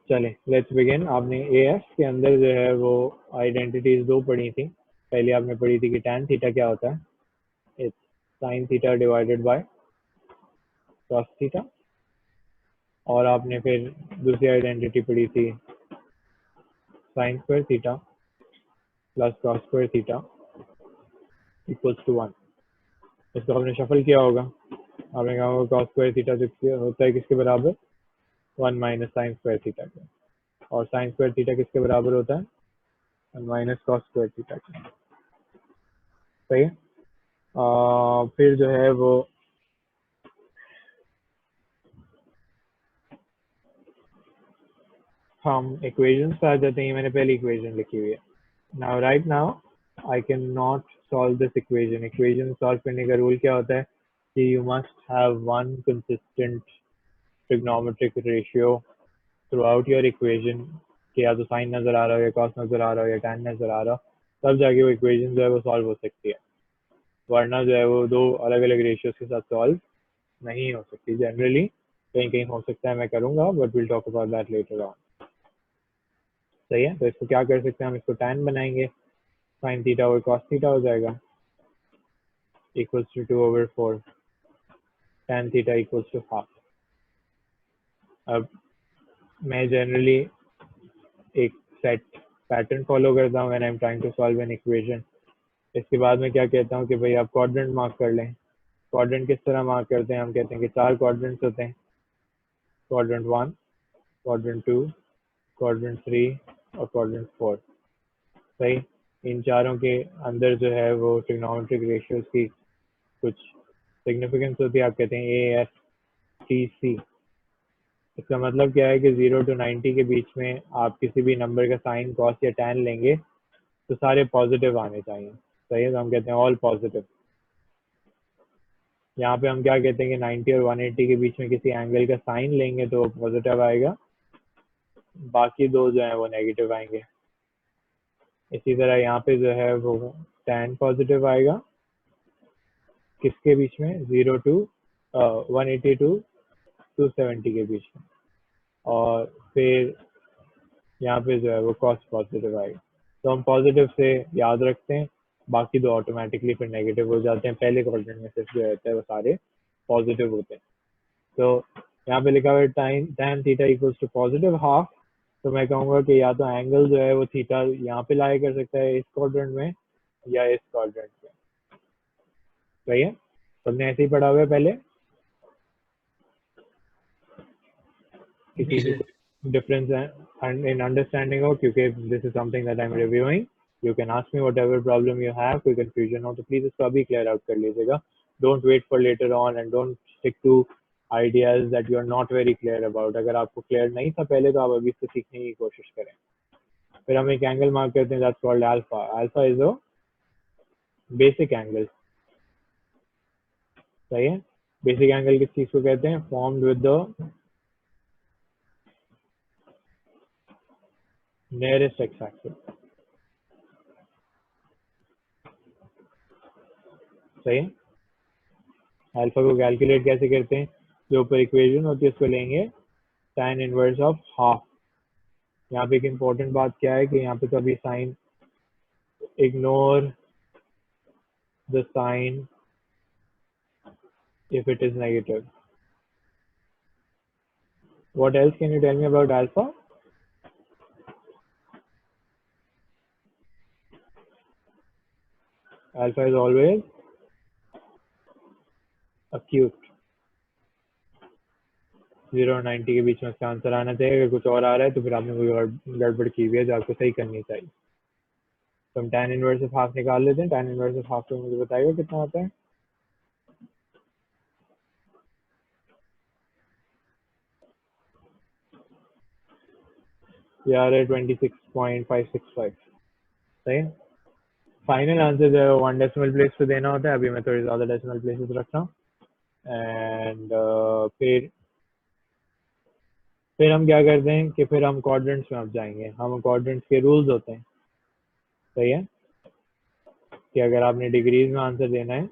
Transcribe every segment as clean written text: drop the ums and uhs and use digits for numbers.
चलें let's begin. आपने AF के अंदर जो है वो आइडेंटिटीज दो पढ़ी थी। पहले आपने पढ़ी थी कि tan थीटा क्या होता है, it's sin theta divided by cos theta, और आपने फिर दूसरी आइडेंटिटी पढ़ी थी sin square theta plus cos square theta equals to 1। इसको आपने शफल किया होगा, आपने कहा होगा cos स्क्वायर थीटा होता है किसके बराबर, 1 माइनस साइन स्क्वायर थीटा के, और साइन स्क्वायर थीटा किसके बराबर होता है, 1 माइनस cos स्क्वायर थीटा के। सही है। फिर जो है वो हम इक्वेशंस पे आ जाते हैं। मैंने पहली इक्वेशन लिखी हुई है। Now right now I can not solve this equation. Equation solve करने का रूल क्या होता है कि you must have one consistent trigonometric ratio through out your equation, कि या तो साइन नजर आ रहा हो या कॉस नजर आ रहा हो या टैन नजर आ रहा हो, तब जाके वो इक्वेशन जो है वो सॉल्व हो सकती है, वरना जो है वो दो अलग अलग रेशियोज के साथ सॉल्व नहीं हो सकती। जनरली कहीं कहीं हो सकता है, मैं करूंगा, but will talk about that later on. सही है। तो इसको क्या कर सकते हैं हम, इसको tan बनाएंगे, sin थीटा और cos थीटा हो जाएगा, equals to 2/4 tan theta equals to half. अब मैं जनरली एक सेट पैटर्न फॉलो करता हूँ when I am trying to solve an equation. इसके बाद में क्या कहता हूँ कि भाई आप क्वाड्रेंट मार्क कर लें। क्वाड्रेंट किस तरह मार्क करते हैं, हम कहते हैं कि 4 क्वाड्रेंट्स होते हैं, क्वाड्रेंट 1, क्वाड्रेंट 2, क्वाड्रेंट 3 और क्वाड्रेंट 4। सही। इन चारों के अंदर जो है वो ट्रिग्नोमेट्रिक रेशियोज की कुछ सिग्निफिकेंस होती है। आप कहते हैं AFTC। इसका मतलब क्या है कि 0 to 90 के बीच में आप किसी भी नंबर का साइन, कॉस या टैन लेंगे तो सारे पॉजिटिव आने चाहिए। सही है। तो हम कहते हैं ऑल पॉजिटिव। यहाँ पे हम क्या कहते हैं कि 90 और 180 के बीच में किसी एंगल का साइन लेंगे तो पॉजिटिव आएगा, बाकी दो जो है वो नेगेटिव आएंगे। इसी तरह यहाँ पे जो है वो tan पॉजिटिव आएगा, किसके बीच में, 0 to 180 to 270 के बीच में, और फिर यहाँ पे जो है वो cos पॉजिटिव आएगा। तो हम पॉजिटिव से याद रखते हैं, बाकी दो ऑटोमेटिकली फिर नेगेटिव हो जाते हैं। पहले क्वाड्रेंट में सिर्फ जो रहता है वो सारे पॉजिटिव होते हैं। तो यहाँ पे लिखा हुआ है tan theta equals to positive half. तो मैं कहूँगा कि या तो एंगल जो है वो थीटा यहाँ पे लाया कर सकता है इस क्वाड्रेंट में या इस क्वाड्रेंट में। सही है। सबने ऐसे ही पढ़ा हुआ है पहले, किसी को डिफरेंस इन अंडरस्टैंडिंग हो, क्योंकि this is something that I am reviewing. You can ask me whatever problem you have. कोई कंफ्यूजन हो तो प्लीज इसको अभी क्लियर आउट कर लीजिएगा। Don't wait for later on and don't stick to ideas that you are not very clear about. अगर आपको clear नहीं था पहले तो आप अभी से सीखने की कोशिश करें। फिर हम एक एंगल मार्क करते हैं, that's called alpha. Alpha is a basic angle. सही है। बेसिक एंगल किस चीज को कहते हैं, formed with the nearest x axis. सही है। अल्फा को कैलकुलेट कैसे करते हैं, जो ऊपर इक्वेशन होती है उसको लेंगे tan इनवर्स ऑफ हाफ। यहाँ पे एक इम्पोर्टेंट बात क्या है कि यहाँ पे तो अभी sign, ignore the sign if it is negative. What else can you tell me about alpha? Alpha is always acute. 0 और 90 के बीच में इसका आंसर आना चाहिए। अगर कुछ और आ रहा है तो फिर आपने कोई गड़बड़ की हुई है जो आपको सही करनी चाहिए। तो हम tan इनवर्स ऑफ हाफ निकाल लेते हैं। tan इनवर्स ऑफ हाफ तो मुझे बताएगा कितना आता है। ये आ रहा है 26.565। सही है। फाइनल आंसर जो है 1 डेसिमल प्लेस पे देना होता है। अभी मैं थोड़ी ज़्यादा डेसिमल प्लेसेस रख रहा हूँ। एंड फिर हम क्या करते हैं कि फिर हम क्वाड्रेंट्स में अब जाएंगे। हम क्वाड्रेंट्स के रूल्स होते हैं। सही है। कि अगर आपने डिग्रीज में आंसर देना है,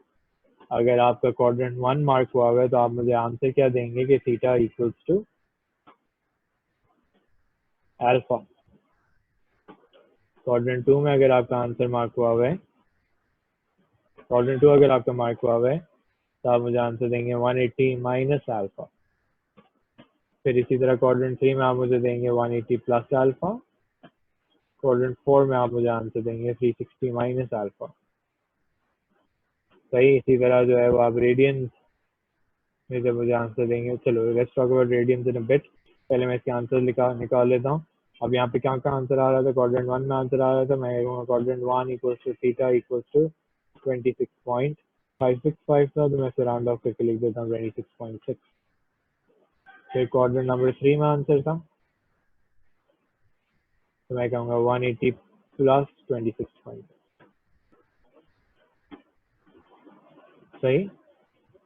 अगर आपका क्वाड्रेंट 1 मार्क हुआ हुआ है तो आप मुझे आंसर क्या देंगे कि theta equals to alpha. Quadrant 2 में अगर आपका आंसर मार्क हुआ हुआ है, क्वाड्रेंट 2 अगर आपका मार्क हुआ हुआ है तो आप मुझे आंसर देंगे 180 माइनस अल्फा। फिर इसी तरह क्वाड्रेंट 3 में आप मुझे देंगे 180 प्लस अल्फा। क्वाड्रेंट 4 में आप मुझे आंसर देंगे 360 माइनस अल्फा। सही। इसी तरह जो है वो आप रेडियंस में जब मुझे आंसर देंगे, चलो let's talk about radians in a bit. पहले मैं इसके आंसर निकाल लेता हूँ। अब यहाँ पे क्या क्या आंसर आ रहा था, क्वाड्रेंट 1 में आंसर आ रहा था, मैं कहूँगा quadrant 1 equals to theta equals to 26.565 था, तो मैं इसे राउंड ऑफ करके लिख देता हूँ 26.6। फिर क्वाड्रेंट नंबर 3 में आंसर था, तो मैं कहूँगा 180 प्लस 26. सही।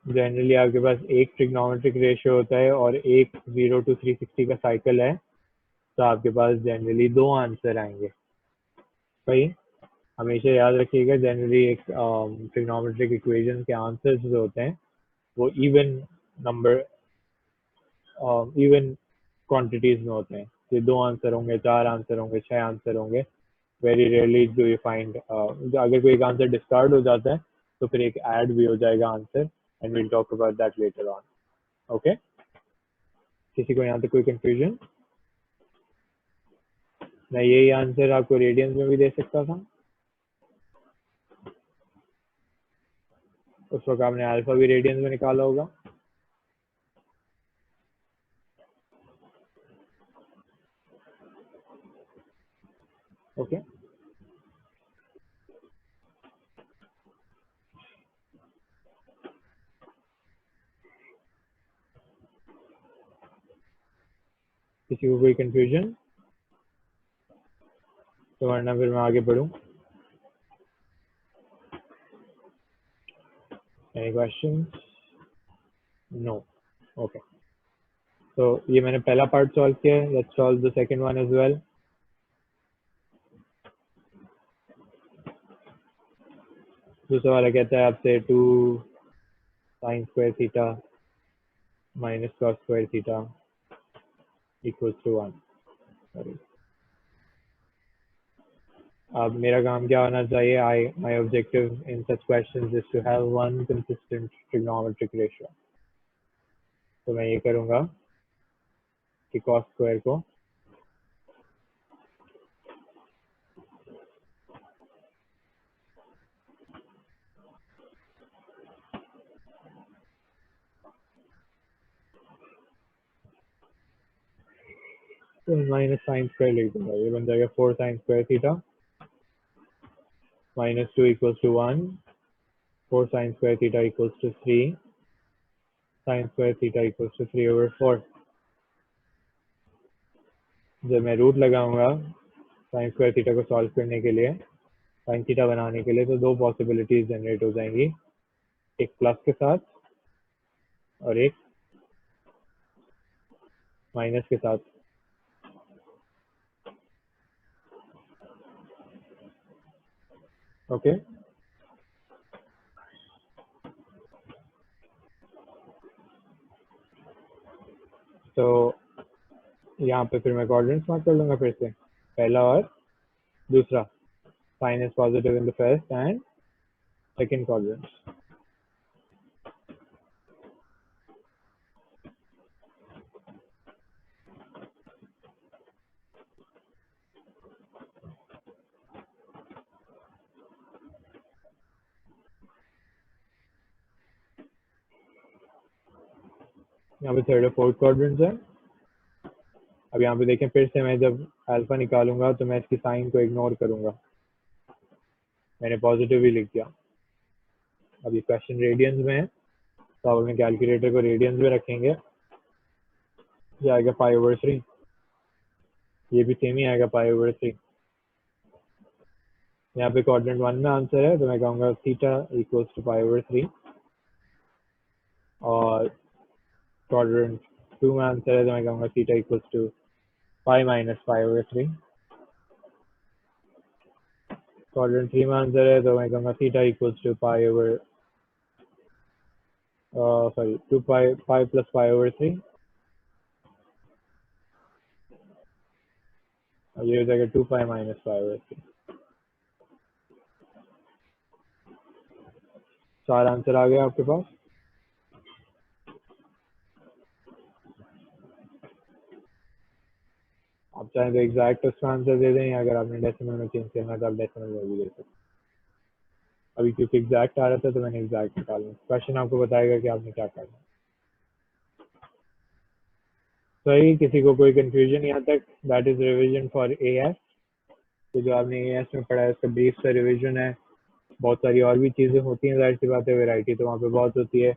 जनरली आपके पास एक ट्रिग्नोमेट्रिक रेशियो होता है और एक 0 to 360 का साइकिल है, तो आपके पास जनरली दो आंसर आएंगे। सही। हमेशा याद रखिएगा, जनरली एक ट्रिग्नोमेट्रिक इक्वेशन के आंसर्स जो होते हैं वो इवन नंबर, इवन क्वांटिटीज में होते हैं। ये दो आंसर होंगे, चार आंसर होंगे, छह आंसर होंगे। Very rarely do you find, अगर कोई एक आंसर डिस्कार्ड हो जाता है तो फिर एक ऐड भी हो जाएगा answer, and will talk about that later on. Okay. किसी को यहाँ तक कोई कंफ्यूजन? मैं यही आंसर आपको रेडियंस में भी दे सकता था। उस वक्त आपने अल्फा भी रेडियंस में निकाला होगा। ओके। किसी को कोई कंफ्यूजन? तो वरना फिर मैं आगे बढ़ूं। Any question? नो। ओके। तो ये मैंने पहला पार्ट सॉल्व किया है। Let's solve the second one as well. दूसरा वाला कहता है आपसे 2 sine square theta minus cos square theta equals to 1। Sorry, अब मेरा काम क्या होना चाहिए? My objective in such questions is to have one consistent trigonometric ratio. तो मैं ये करूंगा कि कॉस स्क्वायर को तो माइनस साइन स्क्वायर लिख दूंगा। ये बन जाएगा 4 sine square theta minus 2 equals to 1। 4 sine square theta equals to 3 sine square theta equals to 3/4। जब मैं रूट लगाऊंगा साइन स्क्वायर थीटा को सॉल्व करने के लिए, साइन थीटा बनाने के लिए, तो दो पॉसिबिलिटीज जनरेट हो जाएंगी, एक प्लस के साथ और एक माइनस के साथ। ओके। तो यहाँ पे फिर मैं कोऑर्डिनेट्स मार्क कर लूंगा फिर से, पहला और दूसरा। Sine is positive in the first and second coordinates. यहाँ पे थर्ड और फोर्थ कोऑर्डिनेट्स है। अब यहाँ पे देखें, फिर से मैं जब अल्फा निकालूंगा तो मैं इसकी साइन को इग्नोर करूंगा। मैंने पॉजिटिव ही लिख दिया। अब ये क्वेश्चन रेडियंस में है, तो आप अपने कैलकुलेटर को रेडियंस में रखेंगे, ये आएगा π/3। ये भी सेम ही आएगा π/3। यहाँ पे क्वाड्रेंट 1 में आंसर है, तो मैं कहूँगा थीटा इक्वल्स टू π/3, और क्वाड्रेंट 2 में आंसर है, तो मैं कहूँगा theta equals to pi minus π/3। Quadrant 3 में आंसर है, तो मैं कहूँगा theta equals to sorry 2 pi plus π/3। और ये हो जाएगा 2 पाई माइनस 5 चार आंसर आ गया आपके पास। आप चाहें तो एग्जैक्ट उसका आंसर दे दें, या अगर आपने डेसिमल में चेंज करना है तो आप डेसिमल में भी दे सकते हैं। अभी क्योंकि एग्जैक्ट आ रहा था तो मैंने एग्जैक्ट निकाला। क्वेश्चन आपको बताएगा कि आपने क्या करना है। सही, किसी को कोई कंफ्यूजन यहाँ तक? That is revision for as. तो जो आपने एएस में पढ़ा है उसका ब्रीफ सा रिवीजन है। बहुत सारी और भी चीज़ें होती हैं, जाहिर सी बात है, वैरायटी तो वहाँ पे बहुत होती है।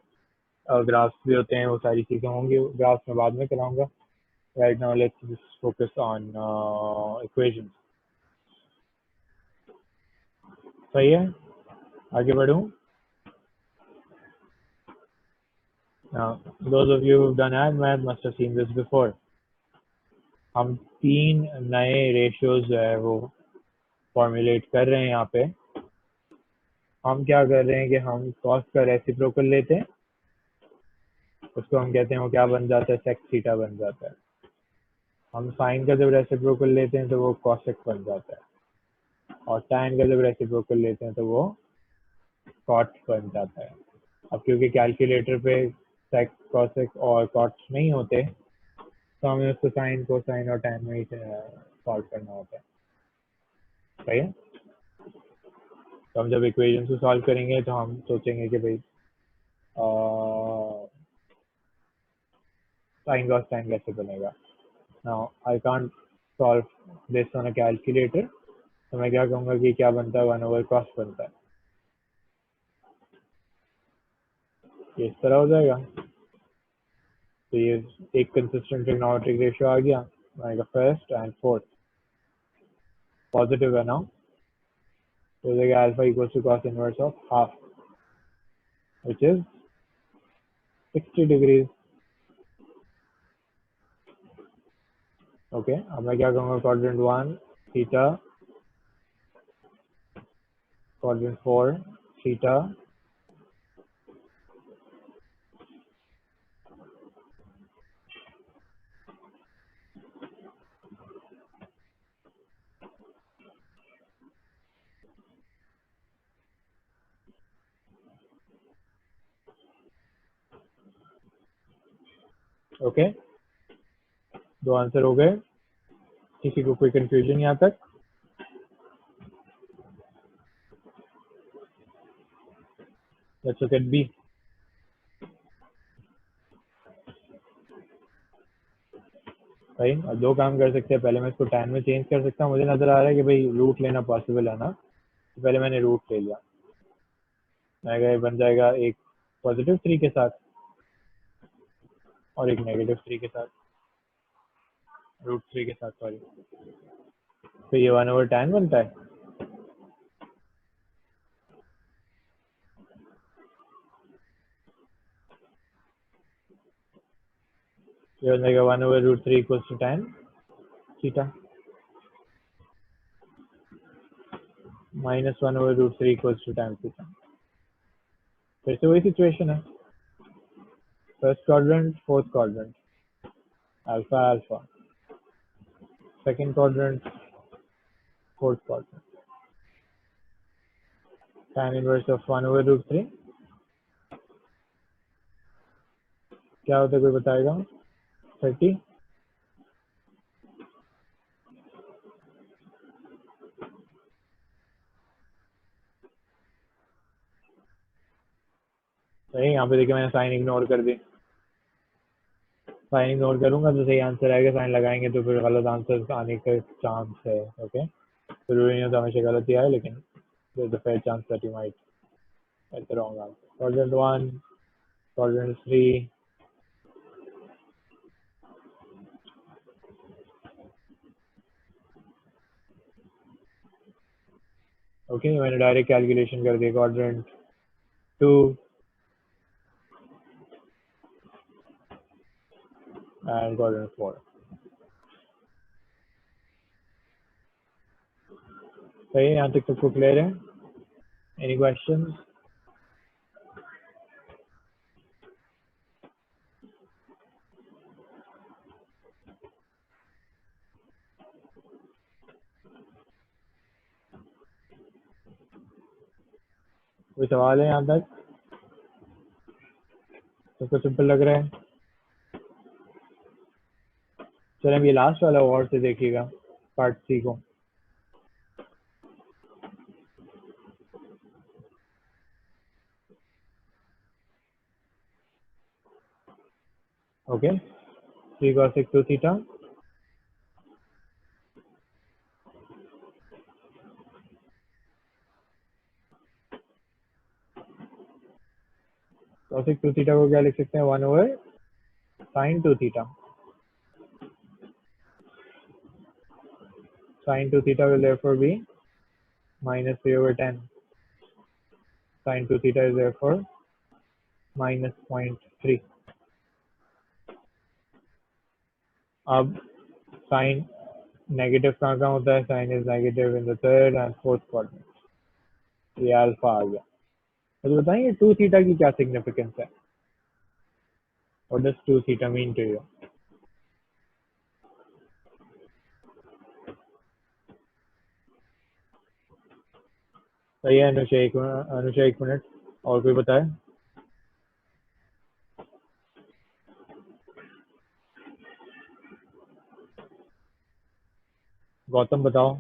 ग्राफ्स भी होते हैं, वो सारी चीज़ें होंगी। ग्राफ्स में बाद में कराऊंगा। Right now let's just focus on equations. सही है, आगे बढ़ूँ? Now, those of you who've done math must have seen this before. हम तीन नए रेशियोज जो है वो फॉर्मुलेट कर रहे हैं यहाँ पे। हम क्या कर रहे हैं कि हम कॉस का रेसिप्रोकल लेते हैं, उसको हम कहते हैं, वो क्या बन जाता है, सेक थीटा बन जाता है। हम साइन का जब रेसिप्रोकल लेते हैं तो वो कॉसेक बन जाता है, और टैन का जब रेसिप्रोकल लेते हैं तो वो कॉट बन जाता है। अब क्योंकि कैलकुलेटर पे सेक, कॉसेक और कॉट्स नहीं होते, तो हमें उसको साइन, कोसाइन और टैन में ही सॉल्व करना होता है। सही है। तो हम जब इक्वेशन को सॉल्व करेंगे तो हम सोचेंगे कि भाई साइन कॉस टैन कैसे बनेगा। Now I can't solve this on a calculator, तो मैं क्या कहूँगा कि क्या बनता है, 1/cos बनता है। ये इस तरह हो जाएगा। तो ये एक कंसिस्टेंट ट्रिग्नोमेट्रिक रेशियो आ गया, आएगा फर्स्ट एंड फोर्थ। पॉजिटिव है ना, तो हो जाएगा alpha equals to cos inverse of half, which is 60 degrees. Okay, अब मैं क्या कहूँगा, quadrant 1 theta, quadrant 4 theta, okay. दो आंसर हो गए। किसी को कोई कंफ्यूजन यहाँ तक? Let's look at B. भाई अब दो काम कर सकते हैं, पहले मैं इसको tan में चेंज कर सकता हूँ। मुझे नजर आ रहा है कि भाई रूट लेना पॉसिबल है ना, तो पहले मैंने रूट ले लिया। मैं बन जाएगा एक +3 के साथ और एक -3 के साथ, √3 के साथ, सॉरी। तो ये 1/tan बनता है। ये हो जाएगा 1/√3 equals to tan theta, minus 1/√3 equals to tan theta. फिर से वही सिचुएशन है, first quadrant, fourth quadrant, alpha alpha, second quadrant, fourth quadrant, tan inverse of 1/√3 क्या होता है, कोई बताएगा? 30। सही, यहाँ पे देखिए मैंने साइन इग्नोर कर दी। साइन इग्नोर करूंगा तो सही आंसर आएगा, साइन लगाएंगे तो फिर गलत आंसर आने का चांस है। ओके, जरूरी नहीं होता हमेशा गलत ही आए, लेकिन there's a fair chance that you might get the wrong answer. Quadrant 1, quadrant 3, okay, मैंने डायरेक्ट कैलकुलेशन कर दिया। Quadrant 2 and quadrant 4। सही है, यहाँ तक सबको क्लियर है? Any question? कोई सवाल है यहाँ तक? सबको सिंपल लग रहा है? चलें अब ये लास्ट वाला और से देखिएगा, पार्ट सी को। Okay, 3 cos 2 theta cos 2 theta को क्या लिख सकते हैं? 1 over sin 2 theta. sin 2 theta will therefore be minus 3 over 10. Sin 2 theta is therefore minus 0.3. अब sin नेगेटिव कहाँ कहाँ होता है? Sine is negative in the third and fourth quadrant. ये अल्फा आ गया। तो बताइए 2 थीटा की क्या सिग्निफिकेंस है? What does 2 theta mean to you? सही है अनुषा, एक मिनट, और कोई बताए? गौतम बताओ।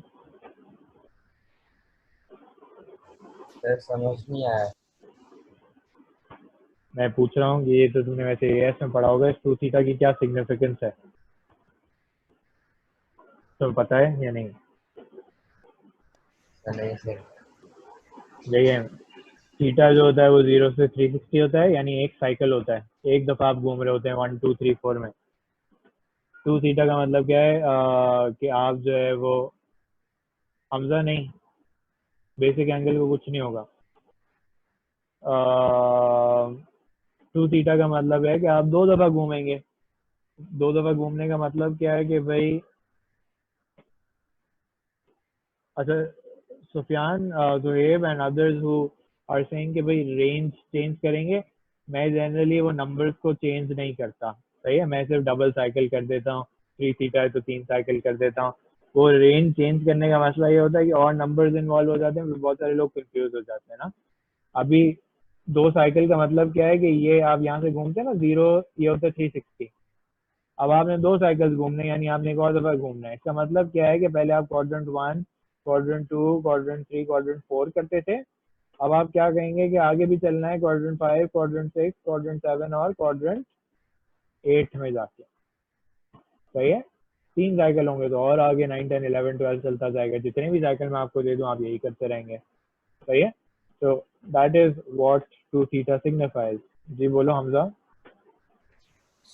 सर समझ नहीं आया। मैं पूछ रहा हूँ कि ये तो तुमने वैसे एएस में पढ़ा होगा, इस 2 थीटा की क्या सिग्निफिकेंस है? तुम्हें पता है या नहीं? नहीं सर। देखिए, थीटा जो होता है वो 0 से 360 होता है, यानी एक साइकिल होता है, एक दफा आप घूम रहे होते हैं 1 2 3 4 में। 2 थीटा का मतलब क्या है? कि आप जो है वो हमजा नहीं, बेसिक एंगल को कुछ नहीं होगा। 2 थीटा का मतलब है कि आप 2 दफा घूमेंगे। 2 दफा घूमने का मतलब क्या है कि भाई, अच्छा, Sufiyan, Zoheb and others who are saying कि भाई रेंज चेंज करेंगे। मैं जनरली वो नंबर्स को चेंज नहीं करता, सही है, मैं सिर्फ डबल साइकिल कर देता हूँ। 3 थीटा है तो 3 साइकिल कर देता हूँ। वो रेंज चेंज करने का मसला ये होता है कि और नंबर्स इन्वॉल्व हो जाते हैं, फिर बहुत सारे लोग कंफ्यूज हो जाते हैं ना। अभी 2 साइकिल का मतलब क्या है कि ये आप यहाँ से घूमते हैं ना 0, ये होता है 360। अब आपने 2 साइकिल्स घूमने, यानी आपने एक और दफा घूमना है। इसका मतलब क्या है कि पहले आप क्वाड्रेंट 1, क्वाड्रेंट 2, क्वाड्रेंट 3, क्वाड्रेंट 4 करते थे। अब आप क्या कहेंगे कि आगे भी चलना है क्वाड्रेंट 5, क्वाड्रेंट 6, क्वाड्रेंट 7 और क्वाड्रेंट 8 में जाके। सही है, 3 साइकिल होंगे तो और आगे 9 10 11 12 चलता जाएगा। जितने भी साइकिल मैं आपको दे दूं आप यही करते रहेंगे। सही है, तो that is what 2 theta signifies. जी बोलो हमजा।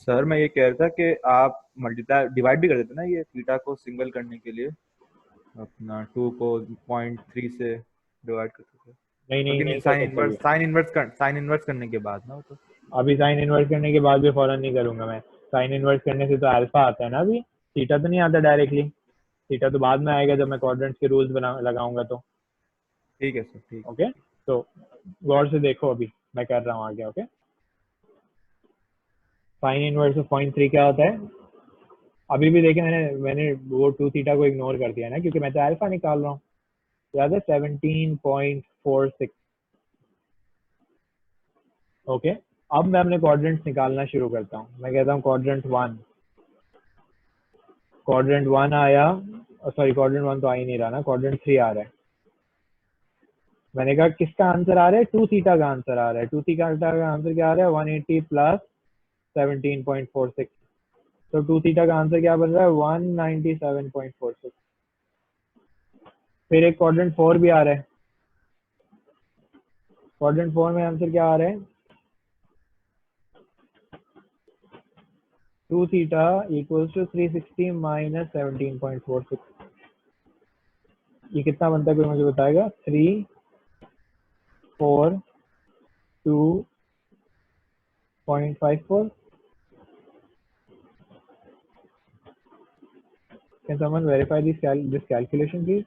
सर मैं ये कह रहा था कि आप मल्टीप्लाई डिवाइड भी कर देते ना ये थीटा को सिंगल करने के लिए, अपना 2 को 0.3 से डिवाइड करते थे, नहीं नहीं, लेकिन नहीं कर सकते ये। साइन इनवर्स करने के बाद ना वो तो। अभी साइन इनवर्स करने के बाद भी फौरन नहीं करूंगा मैं। साइन इनवर्स करने से तो अल्फा आता है ना, अभी थीटा तो नहीं आता डायरेक्टली। थीटा तो बाद में आएगा जब मैं क्वाड्रेंट्स के रूल्स बना लगाऊंगा तो। ठीक है सर, ठीक है। ओके, तो गौर से देखो, अभी मैं कर रहा हूँ आगे। ओके, साइन इनवर्स ऑफ 0.3 क्या होता है? अभी भी देखिए, मैंने वो 2 थीटा को इग्नोर कर दिया ना, क्योंकि मैं तो अल्फा निकाल रहा हूँ। याद है 17.46। ओके, अब मैं अपने क्वाड्रेंट्स निकालना शुरू करता हूँ। मैं कहता हूँ क्वाड्रेंट 1, क्वाड्रेंट 1 आया, सॉरी क्वाड्रेंट 1 तो आ ही नहीं रहा ना, क्वाड्रेंट 3 आ रहा है। मैंने कहा किसका आंसर आ रहा है? 2 थीटा का आंसर आ रहा है। 2 थीटा का आंसर क्या आ रहा है? 180 प्लस 17.46। तो 2 थीटा का आंसर क्या बन रहा है? 197.46। फिर एक क्वाड्रेंट 4 भी आ रहा है। क्वाड्रेंट 4 में आंसर क्या आ रहा है? 2 थीटा इक्वल्स टू 360 माइनस 17.46। ये कितना बनता है, कोई मुझे बताएगा? 3 4 2.54। Can someone verify this calculation please?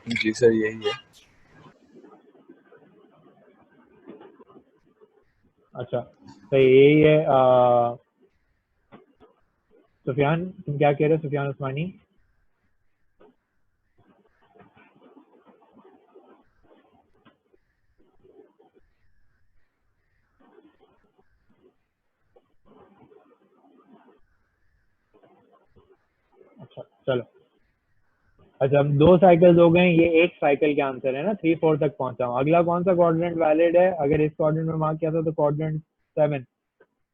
जी सर, यही है। अच्छा, तो यही है सुफियान तुम क्या कह रहे हो? सुफियान उस्मानी अच्छा चलो। अच्छा अब 2 साइकिल्स हो गए, ये एक साइकिल के आंसर है ना, 3-4 तक पहुंचा हूँ। अगला कौन सा क्वाड्रेंट वैलिड है? अगर इस क्वाड्रेंट में मार्क किया था तो क्वाड्रेंट 7।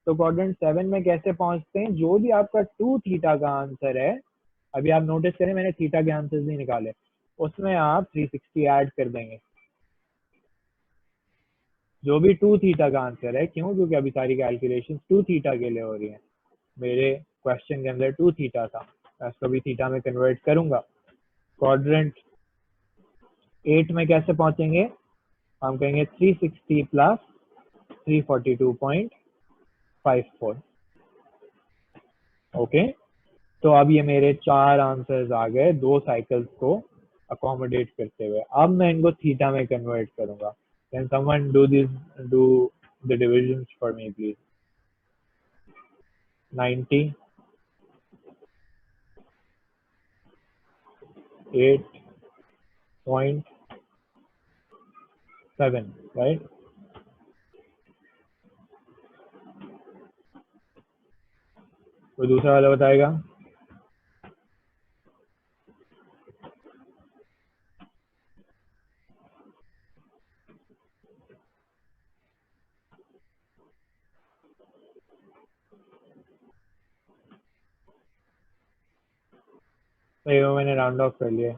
तो क्वाड्रेंट 7 में कैसे पहुंचते हैं? जो भी आपका 2 थीटा का आंसर है, अभी आप नोटिस करें मैंने थीटा के आंसर्स नहीं निकाले, उसमें आप 360 ऐड कर देंगे। जो भी 2 थीटा का आंसर है, क्यों? क्योंकि अभी सारी कैलकुलेशन 2 थीटा के लिए हो रही है। मेरे क्वेश्चन के अंदर 2 थीटा था, मैं इसको भी थीटा में कन्वर्ट करूंगा। क्वाड्रेंट 8 में कैसे पहुंचेंगे? हम कहेंगे 360 प्लस 342.54। ओके, तो अब ये मेरे 4 आंसर्स आ गए 2 साइकिल्स को अकोमोडेट करते हुए। अब मैं इनको थीटा में कन्वर्ट करूंगा। Can someone do the division for me please? 98.7 right. कोई दूसरा वाला बताएगा? सही हो, मैंने राउंड ऑफ कर लिया।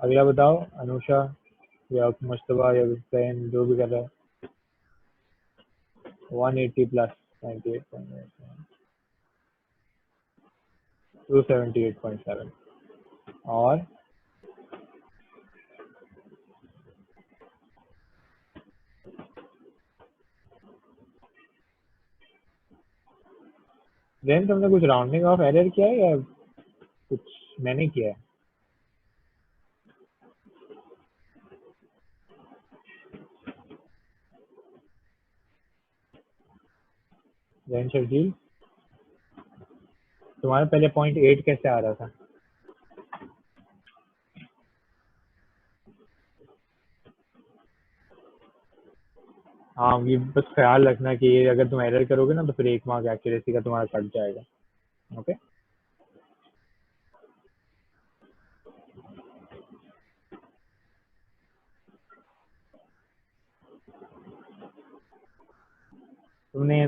अगला बताओ, अनुषा या मुश्तबा या हुसैन, जो भी कर रहा है। 180 प्लस 98.7 278.7 और देन तुमने कुछ राउंडिंग ऑफ एरर किया है या कुछ मैंने किया है? जैन शर्जील, तुम्हारा पहले 0.8 कैसे आ रहा था? हाँ, ये बस ख्याल रखना कि ये अगर तुम एरर करोगे ना तो फिर 1 मार्क एक्यूरेसी का तुम्हारा कट जाएगा। ओके, तुमने